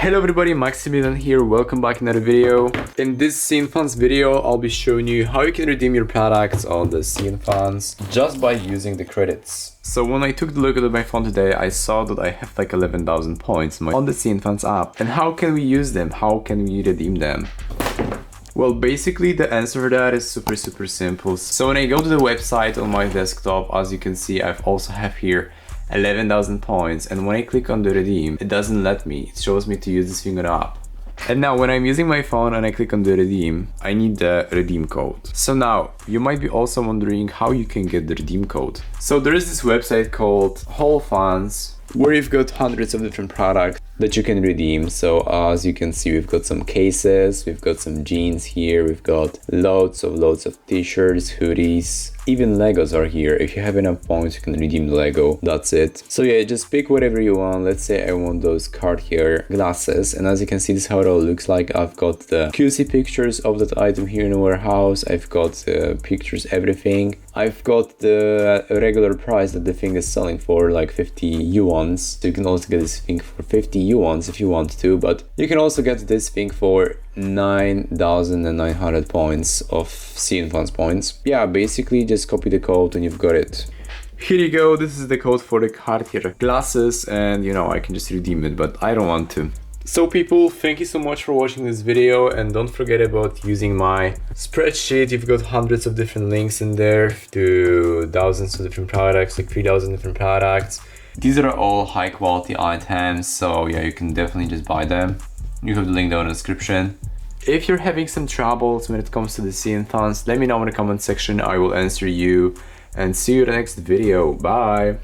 Hello everybody, Maximilian here, welcome back in another video. In this CNFans video, I'll be showing you how you can redeem your products on the CNFans just by using the credits. So when I took a look at my phone today, I saw that I have like 11,000 points on the CNFans app. And how can we use them? How can we redeem them? Well, basically the answer to that is super simple. So when I go to the website on my desktop, as you can see, I also have here 11,000 points, and when I click on the redeem, it doesn't let me. It shows me to use this thing on the app. And now when I'm using my phone and I click on the redeem, I need the redeem code. So now you might be also wondering how you can get the redeem code. So there is this website called CNFans where you've got hundreds of different products that you can redeem. So as you can see, we've got some cases, we've got some jeans here, we've got loads of t-shirts, hoodies, even Legos are here. If you have enough points, you can redeem the Lego. That's it. So yeah, just pick whatever you want. Let's say I want those Cartier glasses, and as you can see, this is how it all looks like. I've got the QC pictures of that item here in the warehouse. I've got pictures, everything. I've got the regular price that the thing is selling for, like 50 yuans. So you can also get this thing for 50 yuans if you want to, but you can also get this thing for 9,900 points of CNFans points. Yeah, basically just copy the code and you've got it. Here you go, this is the code for the Cartier glasses, and you know, I can just redeem it, but I don't want to. So people, thank you so much for watching this video, and don't forget about using my spreadsheet. You've got hundreds of different links in there to thousands of different products, like 3,000 different products. These are all high quality items, so yeah, you can definitely just buy them. You have the link down in the description. If you're having some troubles when it comes to the CNFans, let me know in the comment section. I will answer you, and see you in the next video. Bye!